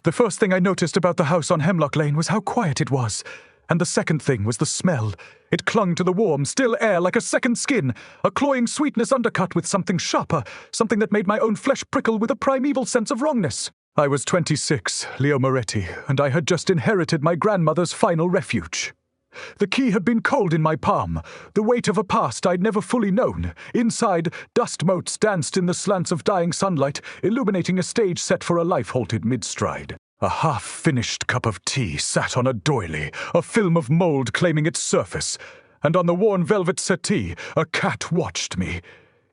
The first thing I noticed about the house on Hemlock Lane was how quiet it was. And the second thing was the smell. It clung to the warm, still air like a second skin, a cloying sweetness undercut with something sharper, something that made my own flesh prickle with a primeval sense of wrongness. I was 26, Leo Moretti, and I had just inherited my grandmother's final refuge. The key had been cold in my palm, the weight of a past I'd never fully known. Inside, dust motes danced in the slants of dying sunlight, illuminating a stage set for a life halted mid-stride. A half-finished cup of tea sat on a doily, a film of mold claiming its surface, and on the worn velvet settee, a cat watched me.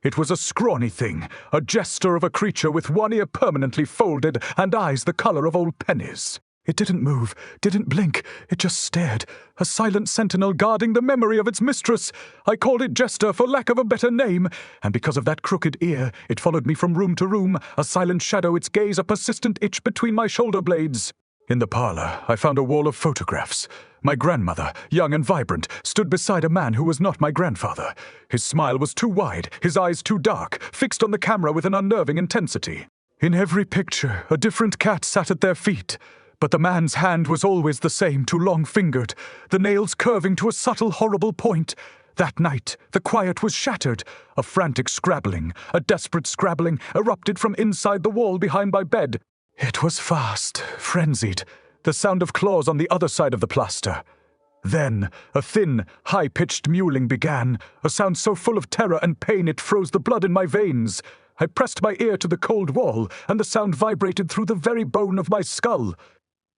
It was a scrawny thing, a jester of a creature with one ear permanently folded and eyes the color of old pennies. It didn't move, didn't blink, it just stared, a silent sentinel guarding the memory of its mistress. I called it Jester for lack of a better name, and because of that crooked ear, it followed me from room to room, a silent shadow, its gaze a persistent itch between my shoulder blades. In the parlor, I found a wall of photographs. My grandmother, young and vibrant, stood beside a man who was not my grandfather. His smile was too wide, his eyes too dark, fixed on the camera with an unnerving intensity. In every picture, a different cat sat at their feet. But the man's hand was always the same, too long-fingered, the nails curving to a subtle, horrible point. That night, the quiet was shattered. A frantic scrabbling, a desperate scrabbling, erupted from inside the wall behind my bed. It was fast, frenzied, the sound of claws on the other side of the plaster. Then, a thin, high-pitched mewling began, a sound so full of terror and pain it froze the blood in my veins. I pressed my ear to the cold wall, and the sound vibrated through the very bone of my skull.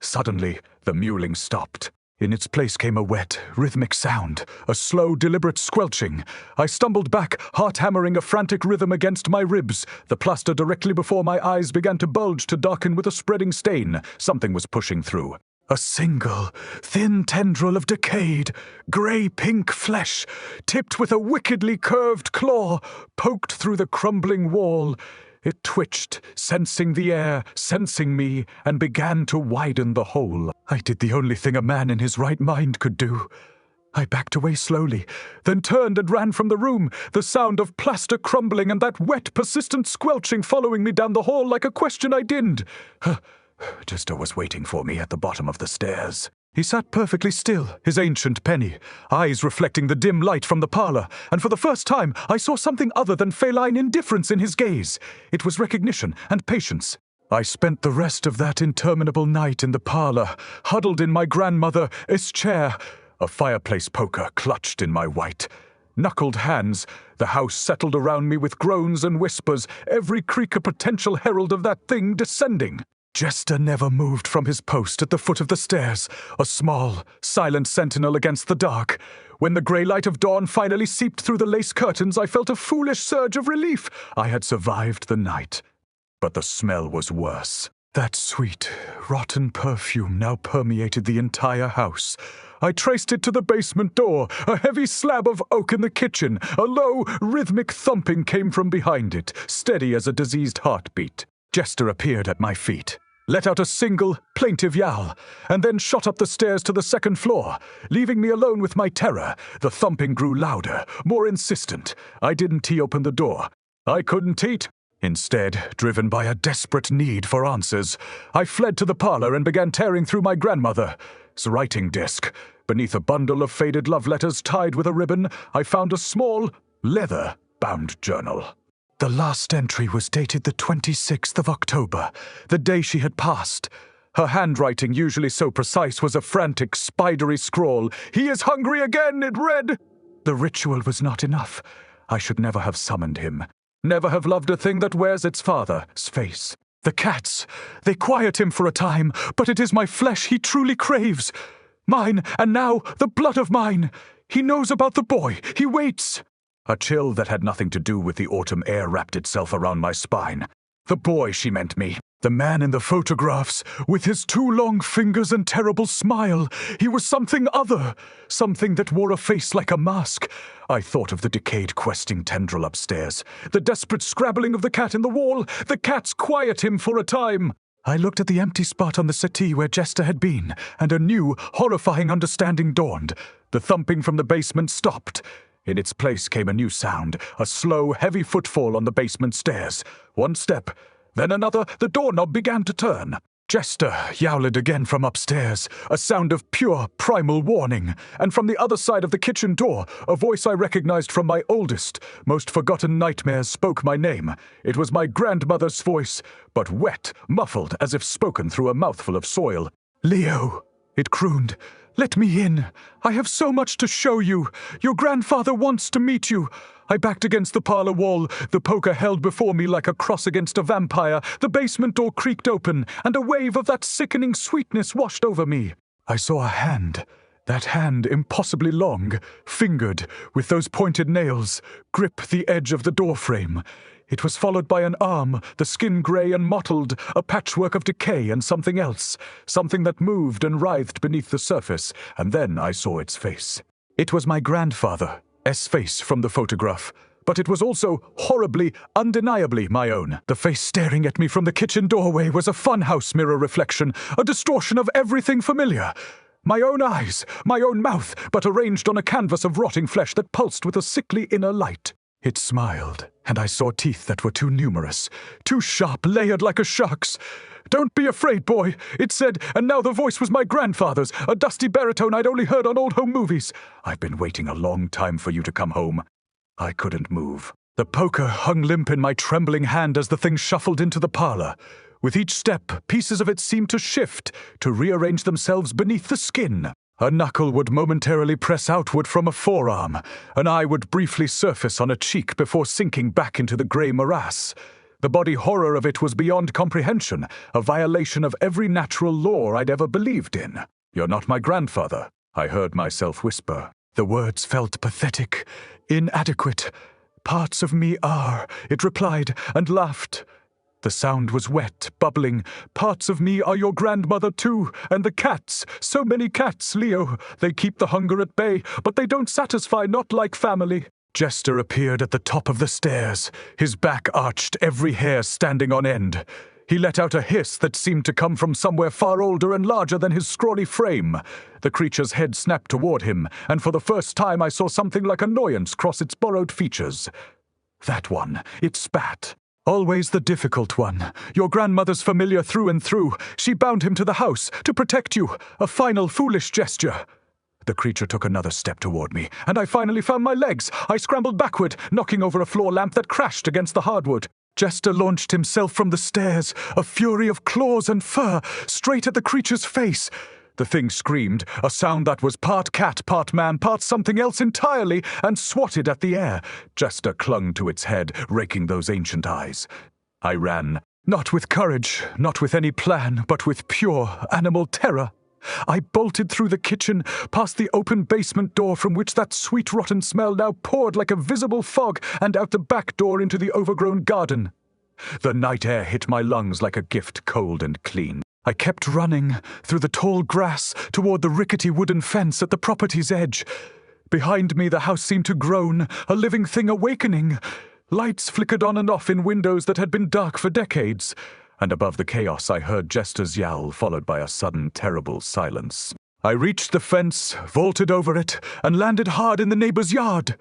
Suddenly, the mewling stopped. In its place came a wet, rhythmic sound, a slow, deliberate squelching. I stumbled back, heart hammering a frantic rhythm against my ribs. The plaster directly before my eyes began to bulge to darken with a spreading stain. Something was pushing through. A single, thin tendril of decayed, grey-pink flesh, tipped with a wickedly curved claw, poked through the crumbling wall. It twitched, sensing the air, sensing me, and began to widen the hole. I did the only thing a man in his right mind could do. I backed away slowly, then turned and ran from the room, the sound of plaster crumbling and that wet, persistent squelching following me down the hall like a question I dinned. Jester was waiting for me at the bottom of the stairs. He sat perfectly still, his ancient penny, eyes reflecting the dim light from the parlor, and for the first time I saw something other than feline indifference in his gaze. It was recognition and patience. I spent the rest of that interminable night in the parlor, huddled in my grandmother's chair, a fireplace poker clutched in my white, knuckled hands. The house settled around me with groans and whispers, every creak a potential herald of that thing descending. Jester never moved from his post at the foot of the stairs, a small, silent sentinel against the dark. When the grey light of dawn finally seeped through the lace curtains, I felt a foolish surge of relief. I had survived the night. But the smell was worse. That sweet, rotten perfume now permeated the entire house. I traced it to the basement door, a heavy slab of oak in the kitchen. A low, rhythmic thumping came from behind it, steady as a diseased heartbeat. Jester appeared at my feet, let out a single, plaintive yowl, and then shot up the stairs to the second floor, leaving me alone with my terror. The thumping grew louder, more insistent. I didn't tee open the door. I couldn't eat. Instead, driven by a desperate need for answers, I fled to the parlor and began tearing through my grandmother's writing desk. Beneath a bundle of faded love letters tied with a ribbon, I found a small, leather-bound journal. The last entry was dated the 26th of October, the day she had passed. Her handwriting, usually so precise, was a frantic, spidery scrawl. "He is hungry again," it read. The ritual was not enough. I should never have summoned him. Never have loved a thing that wears its father's face. The cats, they quiet him for a time, but it is my flesh he truly craves. Mine, and now the blood of mine. He knows about the boy. He waits. A chill that had nothing to do with the autumn air wrapped itself around my spine. The boy, she meant me. The man in the photographs, with his too long fingers and terrible smile. He was something other, something that wore a face like a mask. I thought of the decayed questing tendril upstairs, the desperate scrabbling of the cat in the wall. The cats quiet him for a time. I looked at the empty spot on the settee where Jester had been, and a new, horrifying understanding dawned. The thumping from the basement stopped. In its place came a new sound, a slow, heavy footfall on the basement stairs. One step, then another. The doorknob began to turn. Jester yowled again from upstairs, a sound of pure, primal warning, and from the other side of the kitchen door, a voice I recognized from my oldest, most forgotten nightmares spoke my name. It was my grandmother's voice, but wet, muffled, as if spoken through a mouthful of soil. "Leo," it crooned, "let me in. I have so much to show you. Your grandfather wants to meet you." I backed against the parlor wall, the poker held before me like a cross against a vampire. The basement door creaked open, and a wave of that sickening sweetness washed over me. I saw a hand, that hand impossibly long, fingered, with those pointed nails, grip the edge of the doorframe. It was followed by an arm, the skin grey and mottled, a patchwork of decay and something else, something that moved and writhed beneath the surface, and then I saw its face. It was my grandfather. Face from the photograph, but it was also horribly, undeniably my own. The face staring at me from the kitchen doorway was a funhouse mirror reflection, a distortion of everything familiar. My own eyes, my own mouth, but arranged on a canvas of rotting flesh that pulsed with a sickly inner light. It smiled, and I saw teeth that were too numerous, too sharp, layered like a shark's. "Don't be afraid, boy," it said, and now the voice was my grandfather's, a dusty baritone I'd only heard on old home movies. "I've been waiting a long time for you to come home." I couldn't move. The poker hung limp in my trembling hand as the thing shuffled into the parlor. With each step, pieces of it seemed to shift, to rearrange themselves beneath the skin. A knuckle would momentarily press outward from a forearm. An eye would briefly surface on a cheek before sinking back into the grey morass. The body horror of it was beyond comprehension, a violation of every natural law I'd ever believed in. "You're not my grandfather," I heard myself whisper. The words felt pathetic, inadequate. "Parts of me are," it replied, and laughed. The sound was wet, bubbling. "Parts of me are your grandmother too, and the cats. So many cats, Leo. They keep the hunger at bay, but they don't satisfy, not like family." Jester appeared at the top of the stairs, his back arched, every hair standing on end. He let out a hiss that seemed to come from somewhere far older and larger than his scrawny frame. The creature's head snapped toward him, and for the first time I saw something like annoyance cross its borrowed features. That one, it spat. "Always the difficult one. Your grandmother's familiar through and through. She bound him to the house, to protect you. A final foolish gesture." The creature took another step toward me, and I finally found my legs. I scrambled backward, knocking over a floor lamp that crashed against the hardwood. Jester launched himself from the stairs, a fury of claws and fur, straight at the creature's face. The thing screamed, a sound that was part cat, part man, part something else entirely, and swatted at the air. Jester clung to its head, raking those ancient eyes. I ran, not with courage, not with any plan, but with pure animal terror. I bolted through the kitchen, past the open basement door from which that sweet rotten smell now poured like a visible fog, and out the back door into the overgrown garden. The night air hit my lungs like a gift, cold and clean. I kept running, through the tall grass, toward the rickety wooden fence at the property's edge. Behind me the house seemed to groan, a living thing awakening. Lights flickered on and off in windows that had been dark for decades. And above the chaos I heard Jester's yowl, followed by a sudden, terrible silence. I reached the fence, vaulted over it, and landed hard in the neighbor's yard.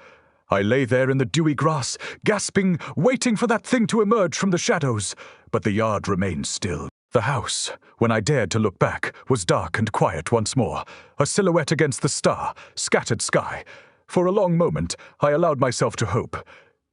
I lay there in the dewy grass, gasping, waiting for that thing to emerge from the shadows. But the yard remained still. The house, when I dared to look back, was dark and quiet once more, a silhouette against the scattered sky. For a long moment, I allowed myself to hope.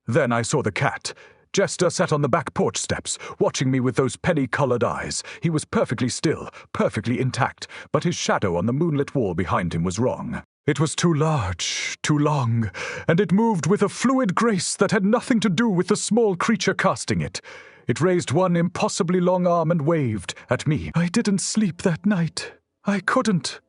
Then I saw the cat. Jester sat on the back porch steps, watching me with those penny-colored eyes. He was perfectly still, perfectly intact, but his shadow on the moonlit wall behind him was wrong. It was too large, too long, and it moved with a fluid grace that had nothing to do with the small creature casting it. It raised one impossibly long arm and waved at me. I didn't sleep that night. I couldn't.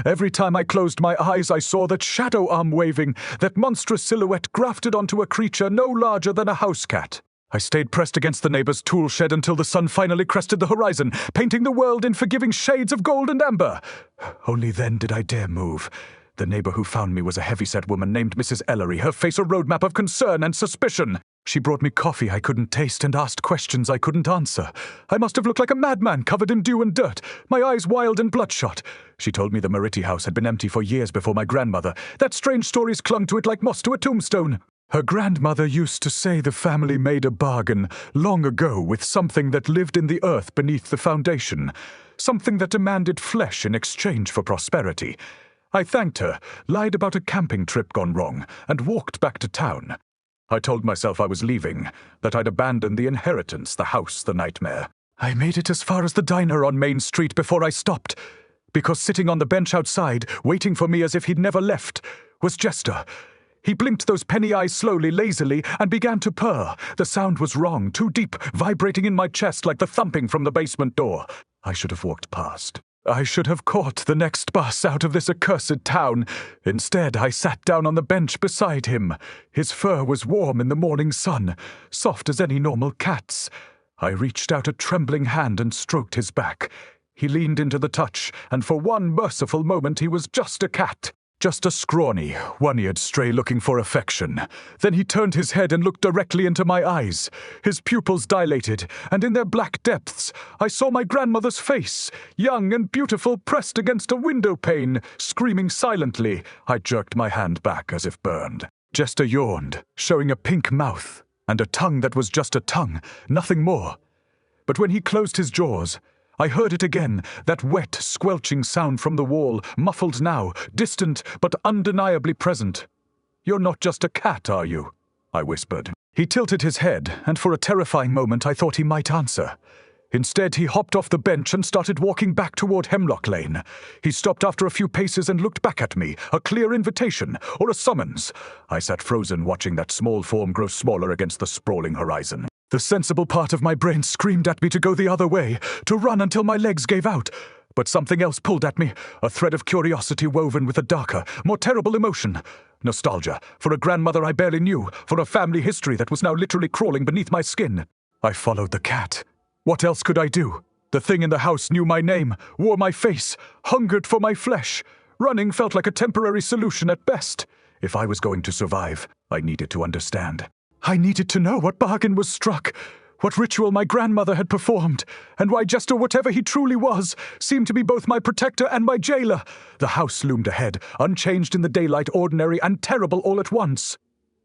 Every time I closed my eyes, I saw that shadow arm waving, that monstrous silhouette grafted onto a creature no larger than a house cat. I stayed pressed against the neighbor's tool shed until the sun finally crested the horizon, painting the world in forgiving shades of gold and amber. Only then did I dare move. The neighbor who found me was a heavy-set woman named Mrs. Ellery, her face a roadmap of concern and suspicion. She brought me coffee I couldn't taste and asked questions I couldn't answer. I must have looked like a madman covered in dew and dirt, my eyes wild and bloodshot. She told me the Moretti house had been empty for years before my grandmother, that strange stories clung to it like moss to a tombstone. Her grandmother used to say the family made a bargain long ago with something that lived in the earth beneath the foundation, something that demanded flesh in exchange for prosperity. I thanked her, lied about a camping trip gone wrong, and walked back to town. I told myself I was leaving, that I'd abandoned the inheritance, the house, the nightmare. I made it as far as the diner on Main Street before I stopped, because sitting on the bench outside, waiting for me as if he'd never left, was Jester. He blinked those penny eyes slowly, lazily, and began to purr. The sound was wrong, too deep, vibrating in my chest like the thumping from the basement door. I should have walked past. I should have caught the next bus out of this accursed town. Instead, I sat down on the bench beside him. His fur was warm in the morning sun, soft as any normal cat's. I reached out a trembling hand and stroked his back. He leaned into the touch, and for one merciful moment he was just a cat. Just a scrawny, one-eared stray looking for affection. Then he turned his head and looked directly into my eyes. His pupils dilated, and in their black depths, I saw my grandmother's face, young and beautiful, pressed against a window pane, screaming silently. I jerked my hand back as if burned. Jester yawned, showing a pink mouth, and a tongue that was just a tongue, nothing more. But when he closed his jaws, I heard it again, that wet, squelching sound from the wall, muffled now, distant but undeniably present. "You're not just a cat, are you?" I whispered. He tilted his head, and for a terrifying moment I thought he might answer. Instead, he hopped off the bench and started walking back toward Hemlock Lane. He stopped after a few paces and looked back at me, a clear invitation, or a summons. I sat frozen, watching that small form grow smaller against the sprawling horizon. The sensible part of my brain screamed at me to go the other way, to run until my legs gave out. But something else pulled at me, a thread of curiosity woven with a darker, more terrible emotion. Nostalgia, for a grandmother I barely knew, for a family history that was now literally crawling beneath my skin. I followed the cat. What else could I do? The thing in the house knew my name, wore my face, hungered for my flesh. Running felt like a temporary solution at best. If I was going to survive, I needed to understand. I needed to know what bargain was struck, what ritual my grandmother had performed, and why Jester, whatever he truly was, seemed to be both my protector and my jailer. The house loomed ahead, unchanged in the daylight, ordinary and terrible all at once.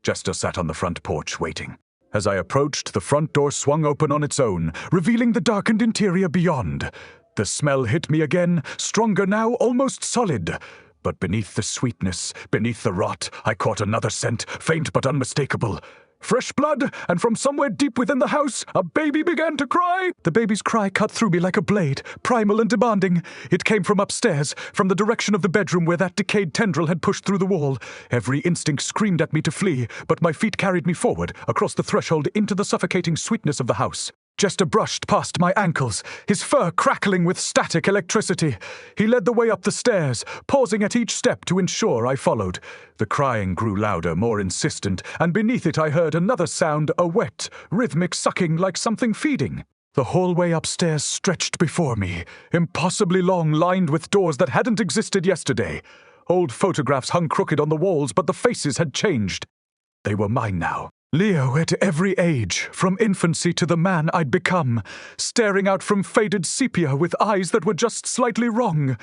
Jester sat on the front porch, waiting. As I approached, the front door swung open on its own, revealing the darkened interior beyond. The smell hit me again, stronger now, almost solid. But beneath the sweetness, beneath the rot, I caught another scent, faint but unmistakable. Fresh blood, and from somewhere deep within the house, a baby began to cry. The baby's cry cut through me like a blade, primal and demanding. It came from upstairs, from the direction of the bedroom where that decayed tendril had pushed through the wall. Every instinct screamed at me to flee, but my feet carried me forward, across the threshold into the suffocating sweetness of the house. Jester brushed past my ankles, his fur crackling with static electricity. He led the way up the stairs, pausing at each step to ensure I followed. The crying grew louder, more insistent, and beneath it I heard another sound, a wet, rhythmic sucking like something feeding. The hallway upstairs stretched before me, impossibly long, lined with doors that hadn't existed yesterday. Old photographs hung crooked on the walls, but the faces had changed. They were mine now. Leo at every age, from infancy to the man I'd become, staring out from faded sepia with eyes that were just slightly wrong.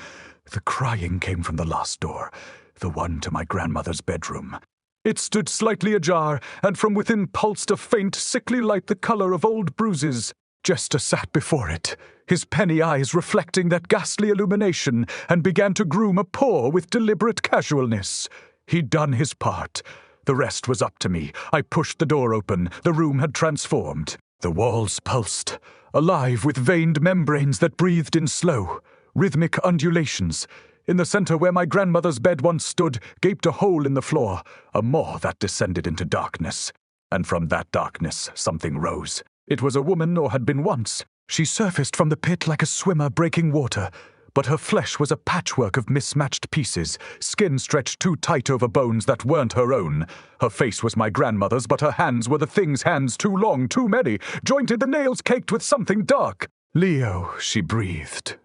The crying came from the last door, the one to my grandmother's bedroom. It stood slightly ajar, and from within pulsed a faint, sickly light the color of old bruises. Jester sat before it, his penny eyes reflecting that ghastly illumination, and began to groom a paw with deliberate casualness. He'd done his part. The rest was up to me. I pushed the door open. The room had transformed. The walls pulsed, alive with veined membranes that breathed in slow, rhythmic undulations. In the center where my grandmother's bed once stood, gaped a hole in the floor, a maw that descended into darkness. And from that darkness, something rose. It was a woman, or had been once. She surfaced from the pit like a swimmer breaking water, but her flesh was a patchwork of mismatched pieces, skin stretched too tight over bones that weren't her own. Her face was my grandmother's, but her hands were the thing's hands, too long, too many, jointed, the nails caked with something dark. "Leo," she breathed,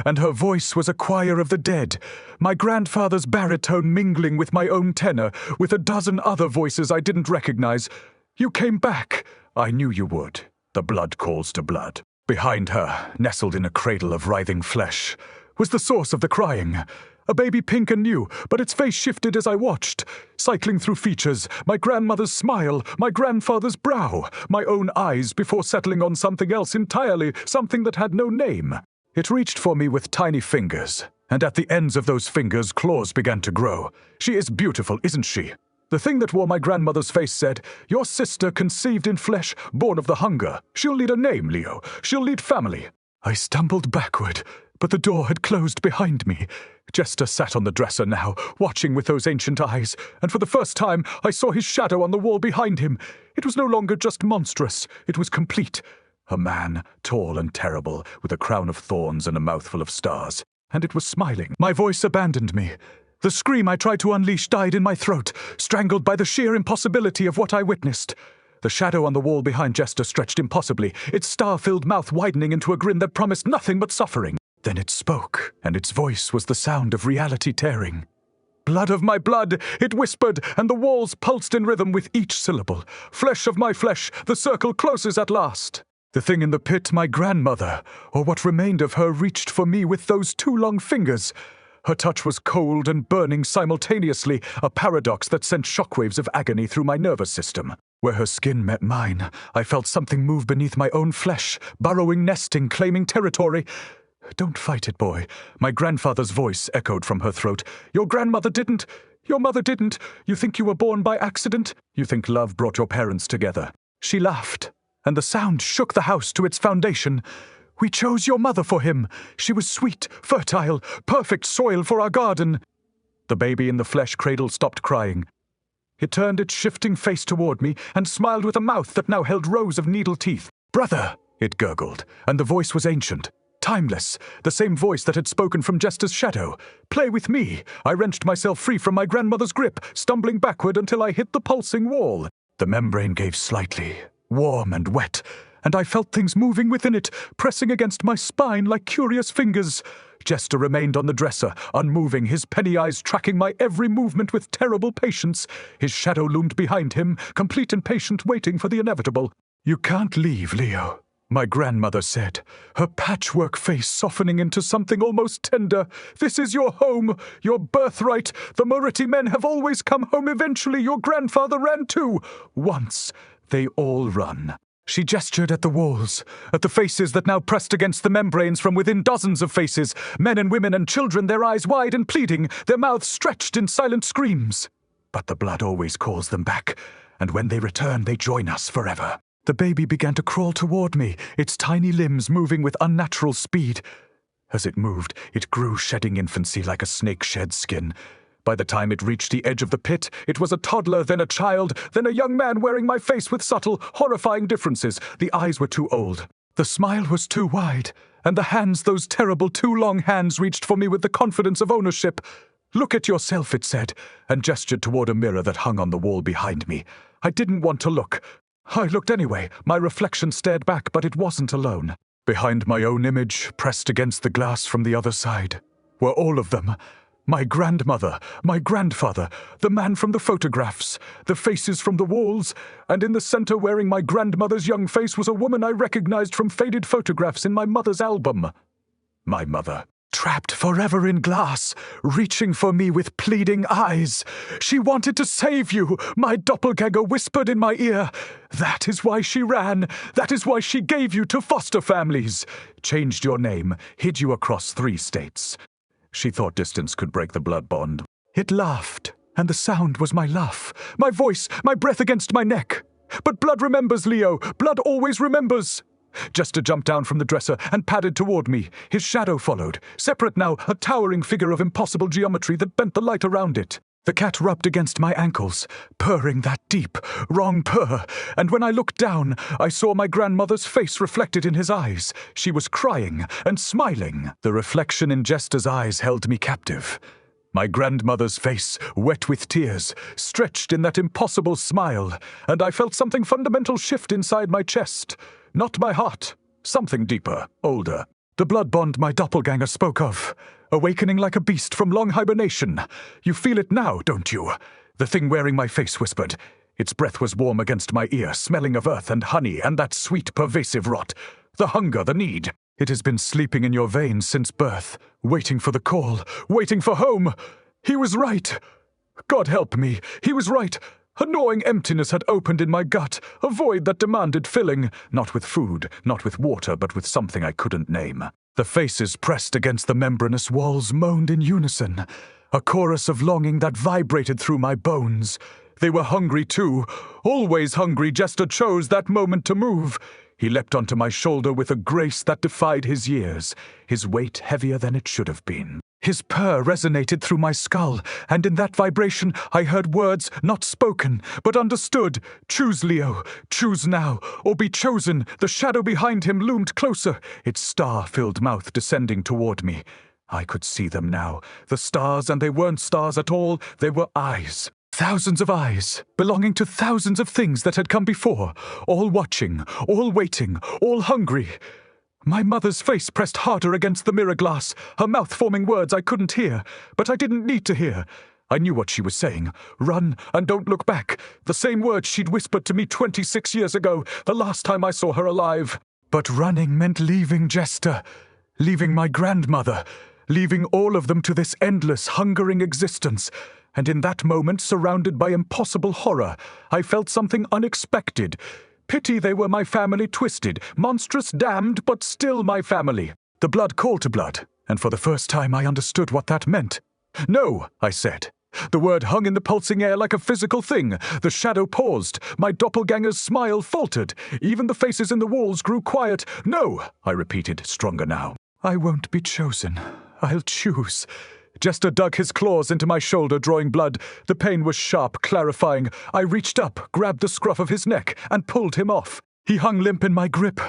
and her voice was a choir of the dead, my grandfather's baritone mingling with my own tenor, with a dozen other voices I didn't recognize. "You came back. I knew you would. The blood calls to blood." Behind her, nestled in a cradle of writhing flesh, was the source of the crying. A baby pink and new, but its face shifted as I watched. Cycling through features, my grandmother's smile, my grandfather's brow, my own eyes before settling on something else entirely, something that had no name. It reached for me with tiny fingers, and at the ends of those fingers claws began to grow. She is beautiful, isn't she? The thing that wore my grandmother's face said, "Your sister conceived in flesh, born of the hunger. She'll need a name, Leo. She'll need family." I stumbled backward, but the door had closed behind me. Jester sat on the dresser now, watching with those ancient eyes, and for the first time I saw his shadow on the wall behind him. It was no longer just monstrous, it was complete. A man, tall and terrible, with a crown of thorns and a mouthful of stars. And it was smiling. My voice abandoned me. The scream I tried to unleash died in my throat, strangled by the sheer impossibility of what I witnessed. The shadow on the wall behind Jester stretched impossibly, its star-filled mouth widening into a grin that promised nothing but suffering. Then it spoke, and its voice was the sound of reality tearing. "Blood of my blood," it whispered, and the walls pulsed in rhythm with each syllable. "Flesh of my flesh, the circle closes at last." The thing in the pit, my grandmother, or what remained of her, reached for me with those two long fingers. Her touch was cold and burning simultaneously, a paradox that sent shockwaves of agony through my nervous system. Where her skin met mine, I felt something move beneath my own flesh, burrowing, nesting, claiming territory. "Don't fight it, boy." My grandfather's voice echoed from her throat. "Your grandmother didn't. Your mother didn't. You think you were born by accident? You think love brought your parents together?" She laughed, and the sound shook the house to its foundation. "We chose your mother for him. She was sweet, fertile, perfect soil for our garden." The baby in the flesh cradle stopped crying. It turned its shifting face toward me and smiled with a mouth that now held rows of needle teeth. "Brother," it gurgled, and the voice was ancient. Timeless, the same voice that had spoken from Jester's shadow. "Play with me." I wrenched myself free from my grandmother's grip, stumbling backward until I hit the pulsing wall. The membrane gave slightly, warm and wet, and I felt things moving within it, pressing against my spine like curious fingers. Jester remained on the dresser, unmoving, his penny eyes tracking my every movement with terrible patience. His shadow loomed behind him, complete and patient, waiting for the inevitable. "You can't leave, Leo," my grandmother said, her patchwork face softening into something almost tender. "This is your home, your birthright. The Moretti men have always come home eventually. Your grandfather ran too. Once. They all run." She gestured at the walls, at the faces that now pressed against the membranes from within dozens of faces, men and women and children, their eyes wide and pleading, their mouths stretched in silent screams. But the blood always calls them back, and when they return, they join us forever. The baby began to crawl toward me, its tiny limbs moving with unnatural speed. As it moved, it grew, shedding infancy like a snake sheds skin. By the time it reached the edge of the pit, it was a toddler, then a child, then a young man wearing my face with subtle, horrifying differences. The eyes were too old. The smile was too wide. And the hands, those terrible, too long hands, reached for me with the confidence of ownership. "Look at yourself," it said, and gestured toward a mirror that hung on the wall behind me. I didn't want to look. I looked anyway. My reflection stared back, but it wasn't alone. Behind my own image, pressed against the glass from the other side, were all of them. My grandmother, my grandfather, the man from the photographs, the faces from the walls, and in the center wearing my grandmother's young face was a woman I recognized from faded photographs in my mother's album. My mother, trapped forever in glass, reaching for me with pleading eyes. "She wanted to save you," my doppelganger whispered in my ear. "That is why she ran. That is why she gave you to foster families. Changed your name, hid you across 3 states. She thought distance could break the blood bond." It laughed, and the sound was my laugh, my voice, my breath against my neck. "But blood remembers, Leo. Blood always remembers." Jester jumped down from the dresser and padded toward me. His shadow followed, separate now, a towering figure of impossible geometry that bent the light around it. The cat rubbed against my ankles, purring that deep, wrong purr, and when I looked down, I saw my grandmother's face reflected in his eyes. She was crying and smiling. The reflection in Jester's eyes held me captive. My grandmother's face, wet with tears, stretched in that impossible smile, and I felt something fundamental shift inside my chest. Not my heart, something deeper, older. The blood bond my doppelganger spoke of, awakening like a beast from long hibernation. "You feel it now, don't you?" The thing wearing my face whispered. Its breath was warm against my ear, smelling of earth and honey and that sweet, pervasive rot. The hunger, the need. It has been sleeping in your veins since birth, waiting for the call, waiting for home. He was right. God help me, he was right. A gnawing emptiness had opened in my gut, a void that demanded filling, not with food, not with water, but with something I couldn't name. The faces pressed against the membranous walls moaned in unison, a chorus of longing that vibrated through my bones. They were hungry too, always hungry. Jester chose that moment to move. He leapt onto my shoulder with a grace that defied his years, his weight heavier than it should have been. His purr resonated through my skull, and in that vibration I heard words not spoken, but understood. Choose, Leo. Choose now, or be chosen. The shadow behind him loomed closer, its star-filled mouth descending toward me. I could see them now. The stars, and they weren't stars at all. They were eyes. Thousands of eyes, belonging to thousands of things that had come before, all watching, all waiting, all hungry. My mother's face pressed harder against the mirror glass, her mouth forming words I couldn't hear, but I didn't need to hear. I knew what she was saying. Run and don't look back. The same words she'd whispered to me 26 years ago, the last time I saw her alive. But running meant leaving Jester, leaving my grandmother, leaving all of them to this endless, hungering existence. And in that moment, surrounded by impossible horror, I felt something unexpected. Pity they were my family twisted, monstrous damned, but still my family. The blood called to blood, and for the first time I understood what that meant. No, I said. The word hung in the pulsing air like a physical thing. The shadow paused. My doppelganger's smile faltered. Even the faces in the walls grew quiet. No, I repeated, stronger now. I won't be chosen. I'll choose. Jester dug his claws into my shoulder, drawing blood. The pain was sharp, clarifying. I reached up, grabbed the scruff of his neck, and pulled him off. He hung limp in my grip,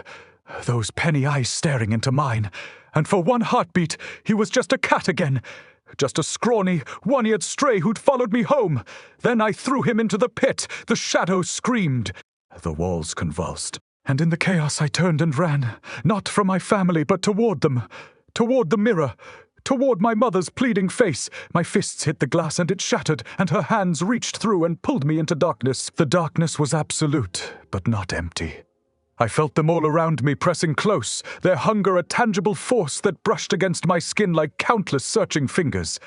those penny eyes staring into mine. And for one heartbeat, he was just a cat again. Just a scrawny, one-eared stray who'd followed me home. Then I threw him into the pit. The shadow screamed. The walls convulsed. And in the chaos I turned and ran, not from my family, but toward them. Toward the mirror. Toward my mother's pleading face. My fists hit the glass and it shattered, and her hands reached through and pulled me into darkness. The darkness was absolute, but not empty. I felt them all around me pressing close, their hunger a tangible force that brushed against my skin like countless searching fingers.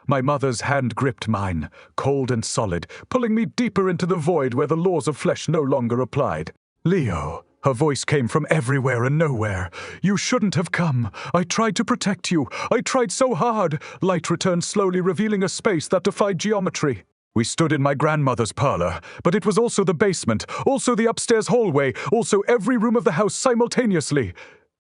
My mother's hand gripped mine, cold and solid, pulling me deeper into the void where the laws of flesh no longer applied. Leo. Her voice came from everywhere and nowhere. You shouldn't have come. I tried to protect you. I tried so hard. Light returned slowly, revealing a space that defied geometry. We stood in my grandmother's parlor, but it was also the basement, also the upstairs hallway, also every room of the house simultaneously.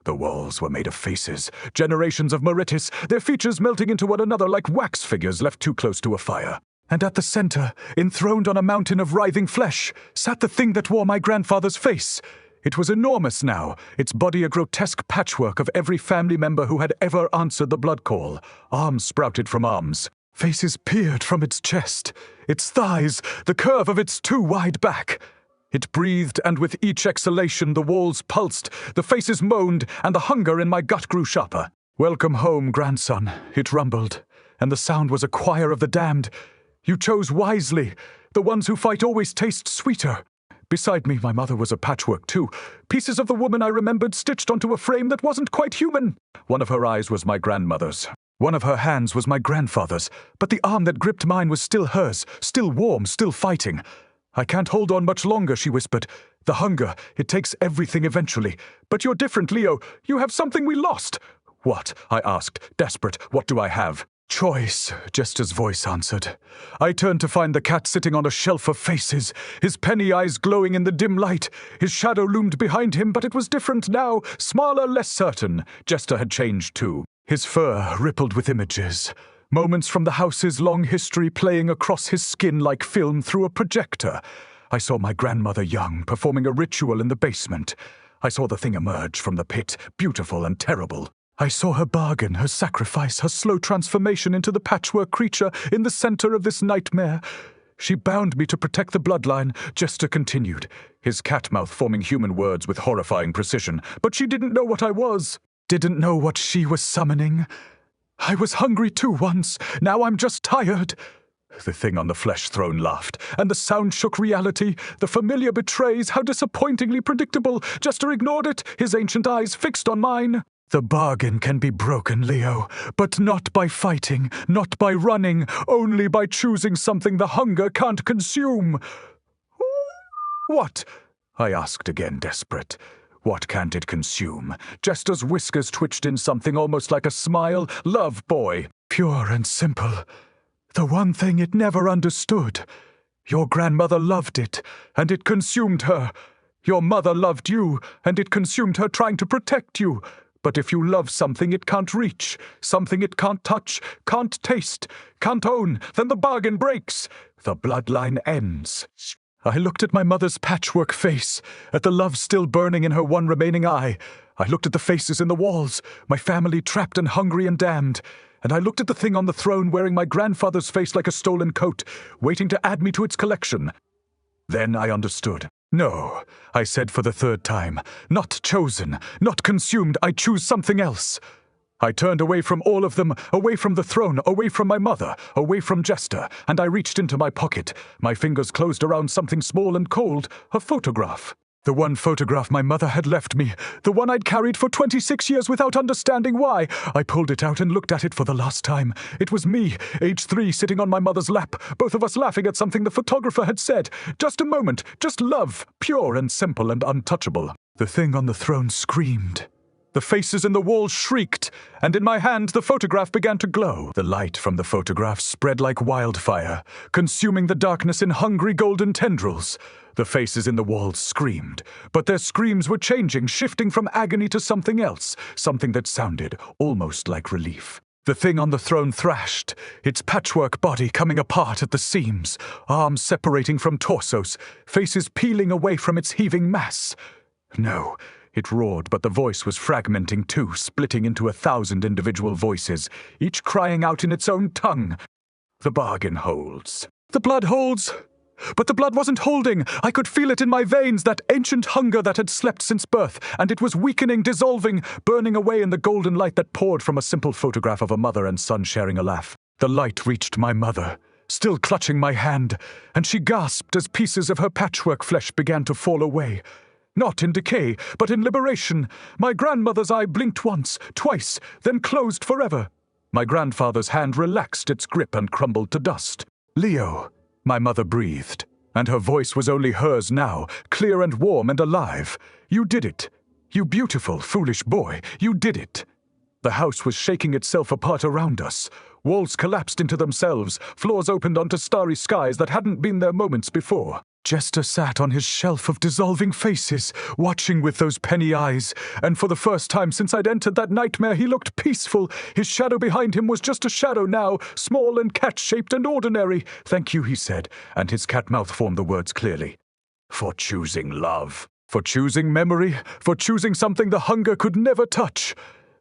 The walls were made of faces, generations of Morettis, their features melting into one another like wax figures left too close to a fire. And at the center, enthroned on a mountain of writhing flesh, sat the thing that wore my grandfather's face. It was enormous now, its body a grotesque patchwork of every family member who had ever answered the blood call. Arms sprouted from arms. Faces peered from its chest, its thighs, the curve of its too wide back. It breathed, and with each exhalation the walls pulsed, the faces moaned, and the hunger in my gut grew sharper. Welcome home, grandson, it rumbled, and the sound was a choir of the damned. You chose wisely. The ones who fight always taste sweeter. Beside me, my mother was a patchwork too. Pieces of the woman I remembered stitched onto a frame that wasn't quite human. One of her eyes was my grandmother's. One of her hands was my grandfather's. But the arm that gripped mine was still hers, still warm, still fighting. I can't hold on much longer, she whispered. The hunger, it takes everything eventually. But you're different, Leo. You have something we lost. What? I asked, desperate. What do I have? Choice, Jester's voice answered. I turned to find the cat sitting on a shelf of faces, his penny eyes glowing in the dim light. His shadow loomed behind him, but it was different now, smaller, less certain. Jester had changed too. His fur rippled with images, moments from the house's long history playing across his skin like film through a projector. I saw my grandmother young, performing a ritual in the basement. I saw the thing emerge from the pit, beautiful and terrible. I saw her bargain, her sacrifice, her slow transformation into the patchwork creature in the center of this nightmare. She bound me to protect the bloodline, Jester continued, his cat mouth forming human words with horrifying precision. But she didn't know what I was, didn't know what she was summoning. I was hungry too once, now I'm just tired. The thing on the flesh throne laughed, and the sound shook reality. The familiar betrays, how disappointingly predictable. Jester ignored it, his ancient eyes fixed on mine. The bargain can be broken, Leo, but not by fighting, not by running, only by choosing something the hunger can't consume. What? I asked again, desperate. What can't it consume? Jester's whiskers twitched in something almost like a smile. Love, boy. Pure and simple. The one thing it never understood. Your grandmother loved it, and it consumed her. Your mother loved you, and it consumed her trying to protect you. But if you love something it can't reach, something it can't touch, can't taste, can't own, then the bargain breaks. The bloodline ends. I looked at my mother's patchwork face, at the love still burning in her one remaining eye. I looked at the faces in the walls, my family trapped and hungry and damned. And I looked at the thing on the throne wearing my grandfather's face like a stolen coat, waiting to add me to its collection. Then I understood. No, I said for the third time. Not chosen, not consumed, I choose something else. I turned away from all of them, away from the throne, away from my mother, away from Jester, and I reached into my pocket. My fingers closed around something small and cold, a photograph. The one photograph my mother had left me, the one I'd carried for 26 years without understanding why. I pulled it out and looked at it for the last time. It was me, age 3, sitting on my mother's lap, both of us laughing at something the photographer had said. Just a moment, just love, pure and simple and untouchable. The thing on the throne screamed. The faces in the walls shrieked, and in my hand the photograph began to glow. The light from the photograph spread like wildfire, consuming the darkness in hungry golden tendrils. The faces in the walls screamed, but their screams were changing, shifting from agony to something else, something that sounded almost like relief. The thing on the throne thrashed, its patchwork body coming apart at the seams, arms separating from torsos, faces peeling away from its heaving mass. No, it roared, but the voice was fragmenting too, splitting into 1,000 individual voices, each crying out in its own tongue. The bargain holds. The blood holds. But the blood wasn't holding. I could feel it in my veins, that ancient hunger that had slept since birth, and it was weakening, dissolving, burning away in the golden light that poured from a simple photograph of a mother and son sharing a laugh. The light reached my mother, still clutching my hand, and she gasped as pieces of her patchwork flesh began to fall away. Not in decay, but in liberation. My grandmother's eye blinked once, twice, then closed forever. My grandfather's hand relaxed its grip and crumbled to dust. Leo, my mother breathed, and her voice was only hers now, clear and warm and alive. You did it. You beautiful, foolish boy, you did it. The house was shaking itself apart around us. Walls collapsed into themselves, floors opened onto starry skies that hadn't been there moments before. Jester sat on his shelf of dissolving faces, watching with those penny eyes, and for the first time since I'd entered that nightmare he looked peaceful. His shadow behind him was just a shadow now, small and cat-shaped and ordinary. Thank you, he said, and his cat mouth formed the words clearly. For choosing love. For choosing memory. For choosing something the hunger could never touch.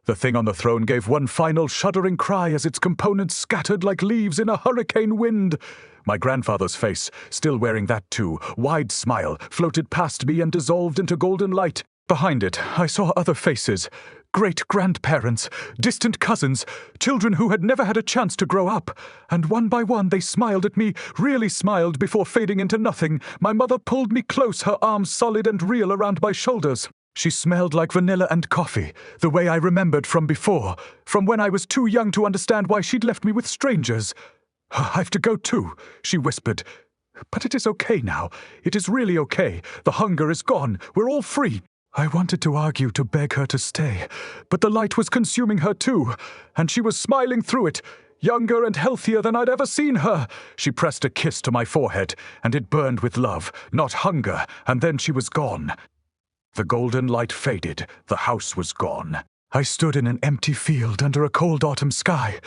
The thing on the throne gave one final shuddering cry as its components scattered like leaves in a hurricane wind. My grandfather's face, still wearing that too, wide smile, floated past me and dissolved into golden light. Behind it, I saw other faces. Great-grandparents, distant cousins, children who had never had a chance to grow up. And one by one they smiled at me, really smiled before fading into nothing. My mother pulled me close, her arms solid and real around my shoulders. She smelled like vanilla and coffee, the way I remembered from before, from when I was too young to understand why she'd left me with strangers. I've to go too, she whispered. But it is okay now. It is really okay. The hunger is gone. We're all free. I wanted to argue, to beg her to stay, but the light was consuming her too, and she was smiling through it, younger and healthier than I'd ever seen her. She pressed a kiss to my forehead, and it burned with love, not hunger, and then she was gone. The golden light faded. The house was gone. I stood in an empty field under a cold autumn sky,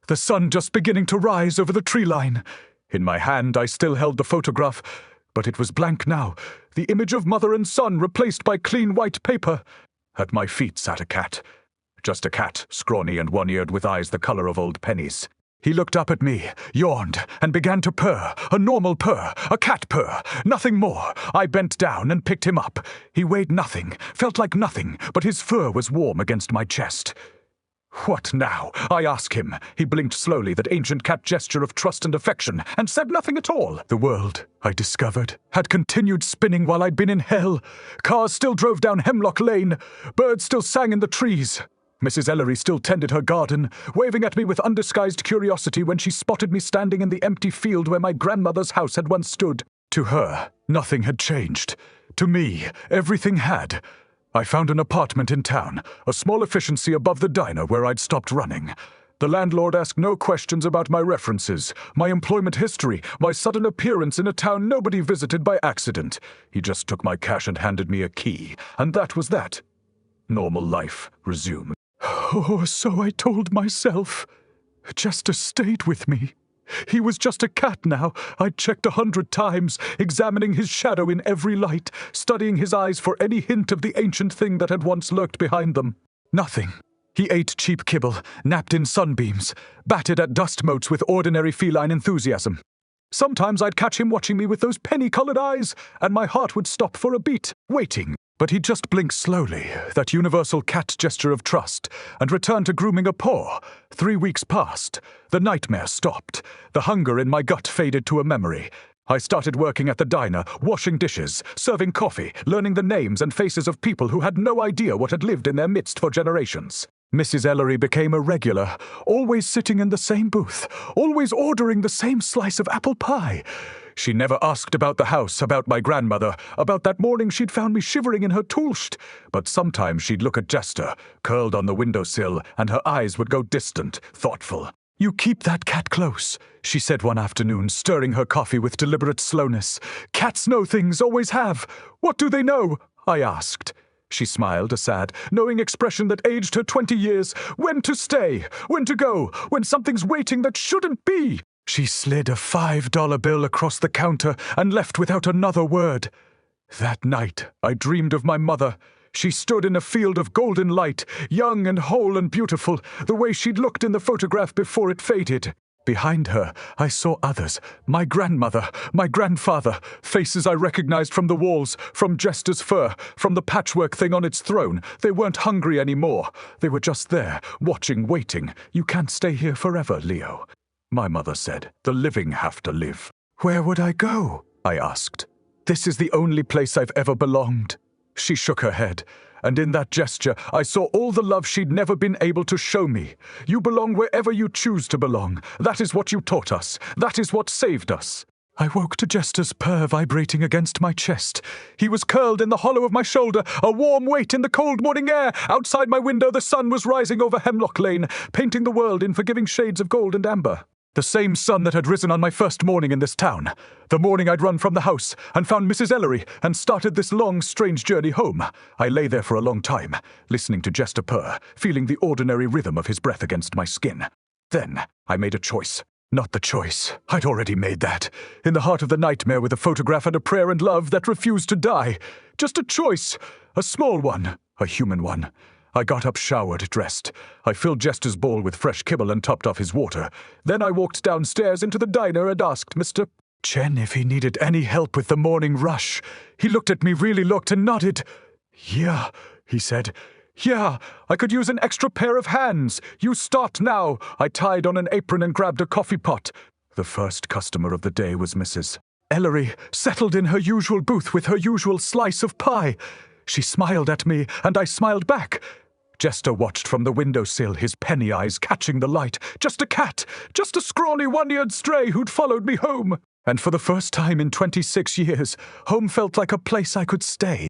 the sun just beginning to rise over the tree line. In my hand I still held the photograph, but it was blank now, the image of mother and son replaced by clean white paper. At my feet sat a cat. Just a cat, scrawny and one-eared with eyes the color of old pennies. He looked up at me, yawned, and began to purr, a normal purr, a cat purr, nothing more. I bent down and picked him up. He weighed nothing, felt like nothing, but his fur was warm against my chest. What now? I asked him. He blinked slowly, that ancient cat gesture of trust and affection, and said nothing at all. The world, I discovered, had continued spinning while I'd been in hell. Cars still drove down Hemlock Lane. Birds still sang in the trees. Mrs. Ellery still tended her garden, waving at me with undisguised curiosity when she spotted me standing in the empty field where my grandmother's house had once stood. To her, nothing had changed. To me, everything had. I found an apartment in town, a small efficiency above the diner where I'd stopped running. The landlord asked no questions about my references, my employment history, my sudden appearance in a town nobody visited by accident. He just took my cash and handed me a key, and that was that. Normal life resumed. Oh, so I told myself. Jester stayed with me. He was just a cat now. I'd checked 100 times, examining his shadow in every light, studying his eyes for any hint of the ancient thing that had once lurked behind them. Nothing. He ate cheap kibble, napped in sunbeams, batted at dust motes with ordinary feline enthusiasm. Sometimes I'd catch him watching me with those penny-colored eyes, and my heart would stop for a beat, waiting. But he'd just blink slowly, that universal cat gesture of trust, and return to grooming a paw. 3 weeks passed. The nightmare stopped. The hunger in my gut faded to a memory. I started working at the diner, washing dishes, serving coffee, learning the names and faces of people who had no idea what had lived in their midst for generations. Mrs. Ellery became a regular, always sitting in the same booth, always ordering the same slice of apple pie. She never asked about the house, about my grandmother, about that morning she'd found me shivering in her toolsht. But sometimes she'd look at Jester, curled on the windowsill, and her eyes would go distant, thoughtful. "You keep that cat close," she said one afternoon, stirring her coffee with deliberate slowness. "Cats know things, always have. What do they know?" I asked. She smiled, a sad, knowing expression that aged her 20 years. When to stay, when to go, when something's waiting that shouldn't be. She slid a $5 bill across the counter and left without another word. That night, I dreamed of my mother. She stood in a field of golden light, young and whole and beautiful, the way she'd looked in the photograph before it faded. Behind her, I saw others, my grandmother, my grandfather, faces I recognized from the walls, from Jester's fur, from the patchwork thing on its throne. They weren't hungry anymore. They were just there, watching, waiting. "You can't stay here forever, Leo," my mother said. "The living have to live." "Where would I go?" I asked. "This is the only place I've ever belonged." She shook her head, and in that gesture I saw all the love she'd never been able to show me. "You belong wherever you choose to belong. That is what you taught us. That is what saved us." I woke to Jester's purr vibrating against my chest. He was curled in the hollow of my shoulder, a warm weight in the cold morning air. Outside my window the sun was rising over Hemlock Lane, painting the world in forgiving shades of gold and amber. The same sun that had risen on my first morning in this town. The morning I'd run from the house and found Mrs. Ellery and started this long, strange journey home. I lay there for a long time, listening to Jester purr, feeling the ordinary rhythm of his breath against my skin. Then I made a choice. Not the choice. I'd already made that. In the heart of the nightmare with a photograph and a prayer and love that refused to die. Just a choice. A small one. A human one. I got up, showered, dressed. I filled Jester's bowl with fresh kibble and topped off his water. Then I walked downstairs into the diner and asked Mr. Chen if he needed any help with the morning rush. He looked at me, really looked, and nodded. "Yeah," he said. "Yeah, I could use an extra pair of hands. You start now." I tied on an apron and grabbed a coffee pot. The first customer of the day was Mrs. Ellery, settled in her usual booth with her usual slice of pie. She smiled at me, and I smiled back. Jester watched from the windowsill, his penny eyes catching the light. Just a cat, just a scrawny one-eared stray who'd followed me home. And for the first time in 26 years, home felt like a place I could stay.